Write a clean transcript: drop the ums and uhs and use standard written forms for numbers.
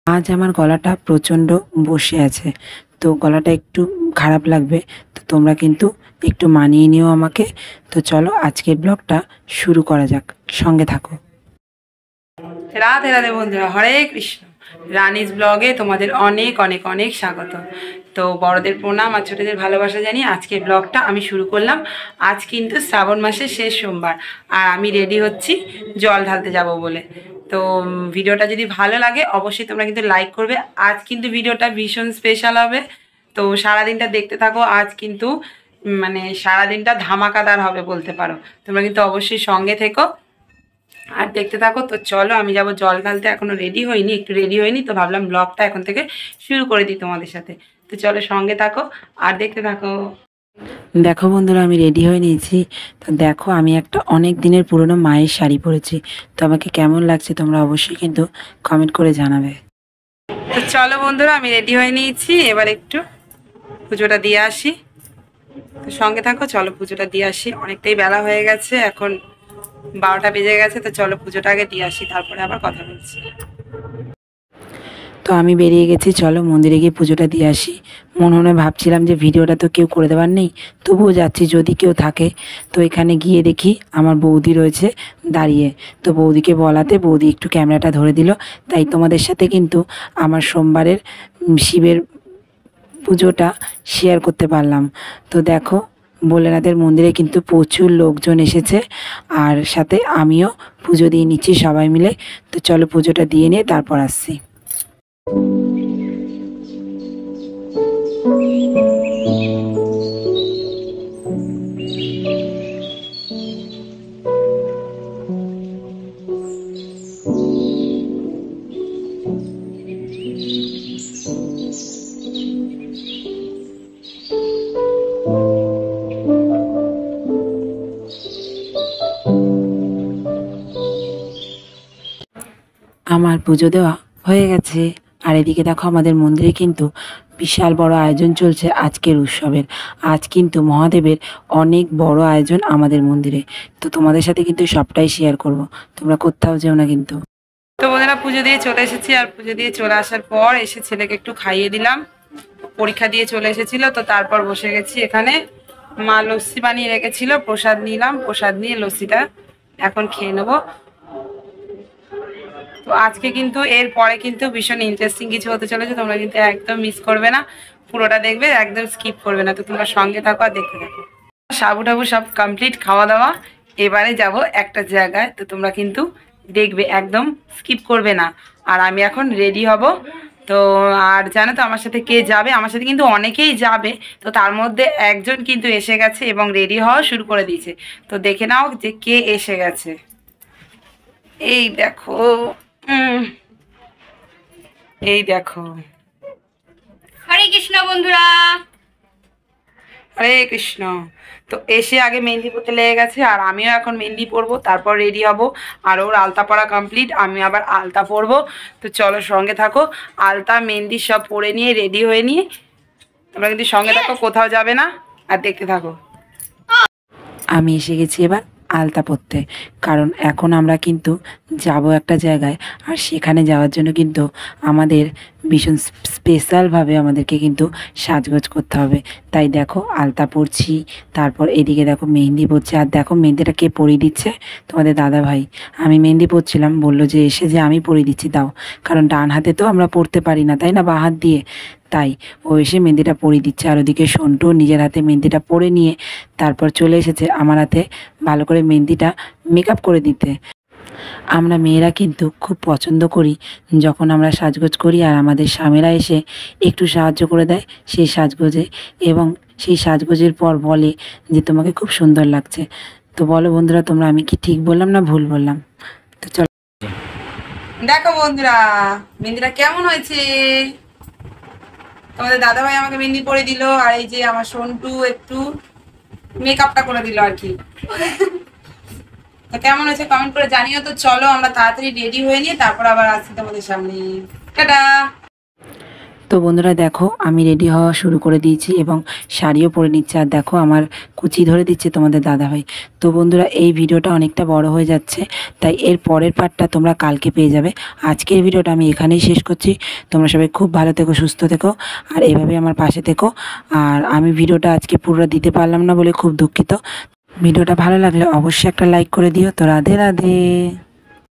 আজ আমার গলাটা প্রচণ্ড বসে আছে, তো গলাটা একটু খারাপ লাগবে, তো তোমরা কিন্তু একটু মানিয়ে নিও আমাকে। তো চলো আজকের ব্লগটা শুরু করা যাক, সঙ্গে থাকো। রাধে রাধে বন্ধুরা, হরে কৃষ্ণ। রানিস ব্লগে তোমাদের অনেক অনেক অনেক স্বাগত। তো বড়দের প্রণাম আর ছোটদের ভালোবাসা জানিয়ে আজকের ব্লগটা আমি শুরু করলাম। আজ কিন্তু শ্রাবণ মাসের শেষ সোমবার, আর আমি রেডি হচ্ছি জল ঢালতে যাব বলে। তো ভিডিওটা যদি ভালো লাগে অবশ্যই তোমরা কিন্তু লাইক করবে। আজ কিন্তু ভিডিওটা ভীষণ স্পেশাল হবে, তো সারাদিনটা দেখতে থাকো। আজ কিন্তু মানে সারাদিনটা ধামাকাদার হবে বলতে পারো। তোমরা কিন্তু অবশ্যই সঙ্গে থেকো আর দেখতে থাকো। তো চলো আমি যাব জল ঢালতে, এখনো রেডি হইনি, একটু রেডি হইনি, তো ভাবলাম ব্লগটা এখন থেকে শুরু করে দিই তোমাদের সাথে। তো চলো সঙ্গে থাকো আর দেখতে থাকো। দেখো বন্ধুরা, আমি রেডি হয়ে নিয়েছি। তো দেখো আমি একটা অনেক দিনের পুরনো মায়ের শাড়ি পরেছি, তো আমাকে কেমন লাগছে তোমরা অবশ্যই কিন্তু কমেন্ট করে জানাবে। তো চলো বন্ধুরা, আমি রেডি হয়ে নিয়েছি, এবার একটু পুজোটা দিয়ে আসি। তো সঙ্গে থাকো, চলো পুজোটা দিয়ে আসি। অনেকটাই বেলা হয়ে গেছে, এখন 12টা বেজে গেছে। তো চলো পুজোটা আগে দিয়ে আসি, তারপরে আবার কথা বলছি। তো আমি বেরিয়ে গেছি, চলো মন্দিরে গিয়ে পুজোটা দিয়ে আসি। মনে মনে ভাবছিলাম যে ভিডিওটা তো কেউ করে দেওয়ার নেই, তবুও যাচ্ছি যদি কেউ থাকে। তো এখানে গিয়ে দেখি আমার বৌদি রয়েছে দাঁড়িয়ে। তো বৌদিকে বলাতে বৌদি একটু ক্যামেরাটা ধরে দিল, তাই তোমাদের সাথে কিন্তু আমার সোমবারের শিবের পুজোটা শেয়ার করতে পারলাম। তো দেখো ভোলেনাথের মন্দিরে কিন্তু প্রচুর লোকজন এসেছে, আর সাথে আমিও পুজো দিয়ে নিচ্ছি সবাই মিলে। তো চলো পুজোটা দিয়ে নিয়ে তারপর আসছি। আমার পুজো দেওয়া হয়ে গেছে, আর এদিকে দেখো আমাদের মন্দিরে কিন্তু বিশাল বড় আয়োজন চলছে আজকের উৎসবের। আজ কিন্তু মহাদেবের অনেক বড় আয়োজন আমাদের মন্দিরে, তো তোমাদের সাথে কিন্তু সবটাই শেয়ার করব, তোমরা কোথাও যেও না কিন্তু। তো বন্ধুরা, পুজো দিয়ে চলে এসেছি, আর পুজো দিয়ে চলে আসার পর এসে ছেলেকে একটু খাইয়ে দিলাম। পরীক্ষা দিয়ে চলে এসেছিল, তো তারপর বসে গেছি এখানে। মা লস্যি বানিয়ে রেখেছিল, প্রসাদ নিলাম, প্রসাদ নিয়ে লস্যিটা এখন খেয়ে নেবো। তো আজকে কিন্তু এর পরে কিন্তু ভীষণ ইন্টারেস্টিং কিছু হতে চলেছে, তোমরা কিন্তু একদম মিস করবে না, পুরোটা দেখবে, একদম স্কিপ করবে না। তো তোমরা সঙ্গে থাকো আর দেখতে থাকো। সাবু টাবু সব কমপ্লিট, খাওয়া দাওয়া। এবারে যাব একটা জায়গায়, তো তোমরা কিন্তু দেখবে, একদম স্কিপ করবে না। আর আমি এখন রেডি হব। তো আর জানো তো আমার সাথে কে যাবে? আমার সাথে কিন্তু অনেকেই যাবে, তো তার মধ্যে একজন কিন্তু এসে গেছে এবং রেডি হওয়া শুরু করে দিয়েছে। তো দেখে নাও যে কে এসে গেছে। এই দেখো, এই দেখো। হরে কৃষ্ণ বন্ধুরা, হরে কৃষ্ণ। তো এসে আগে মেহেন্দি পরতে লেগে গেছে, আর আমিও এখন মেহেন্দি পরবো, তারপর রেডি হব। আর ওর আলতা পরা কমপ্লিট, আমি আবার আলতা পরবো। তো চলো সঙ্গে থাকো, আলতা মেহেন্দি সব পরে নিয়ে রেডি হয়ে নিয়ে তোমরা কিন্তু সঙ্গে থাকো, কোথাও যাবে না আর দেখতে থাকো। আমি এসে গেছি এবার আলতা পরতে, কারণ এখন আমরা কিন্তু যাব একটা জায়গায়, আর সেখানে যাওয়ার জন্য কিন্তু আমাদের ভীষণ স্পেশালভাবে আমাদেরকে কিন্তু সাজগোজ করতে হবে। তাই দেখো আলতা পরছি, তারপর এদিকে দেখো মেহেন্দি পরছে। আর দেখো মেহেন্দিটা কে পরিয়ে দিচ্ছে? তোমাদের দাদা ভাই। আমি মেহেন্দি পরছিলাম, বললো যে এসে যে আমি পরিয়ে দিচ্ছি দাও, কারণ ডান হাতে তো আমরা পরতে পারি না, তাই না, বাঁ হাত দিয়ে। তাই ও এসে মেহেন্দিটা পরিয়ে দিচ্ছে। আর ওদিকে সন্টু নিজের হাতে মেহেন্দিটা পরে নিয়ে তারপর চলে এসেছে আমার হাতে ভালো করে মেহেন্দিটা মেকআপ করে দিতে। আমরা মেয়েরা কিন্তু খুব পছন্দ করি যখন আমরা সাজগোজ করি আর আমাদের স্বামীরা এসে একটু সাহায্য করে দেয় সেই সাজগোজে, এবং সেই সাজগোজের পর বলে যে তোমাকে খুব সুন্দর লাগছে। তো বলো বন্ধুরা, তোমরা আমি কি ঠিক বললাম না ভুল বললাম? তো চলো দেখো বন্ধুরা, মেহেন্দিটা কেমন হয়েছে। তোমাদের দাদাভাই আমাকে মেহেন্দি পরে দিল, আর এই যে আমার সন্টু একটু মেকআপটা করে দিল আর কি। তো কেমন হয়েছে কমেন্ট করে জানিও। তো চলো আমরা তাড়াতাড়ি রেডি হয়ে নিয়ে তারপর আবার আসছি তোমাদের সামনে। টাটা। তো বন্ধুরা দেখো আমি রেডি হওয়া শুরু করে দিয়েছি এবং শাড়িও পরে নিচ্ছে, আর দেখো আমার কুচি ধরে দিচ্ছে তোমাদের দাদাভাই। তো বন্ধুরা এই ভিডিওটা অনেকটা বড় হয়ে যাচ্ছে, তাই এর পরের পার্টটা তোমরা কালকে পেয়ে যাবে। আজকের ভিডিওটা আমি এখানেই শেষ করছি। তোমরা সবাই খুব ভালো থেকো, সুস্থ থেকো, আর এভাবে আমার পাশে থেকো। আর আমি ভিডিওটা আজকে পুরো দিতে পারলাম না বলে খুব দুঃখিত। ভিডিওটা ভালো লাগলে অবশ্যই একটা লাইক করে দিও। তো রাধে রাধে।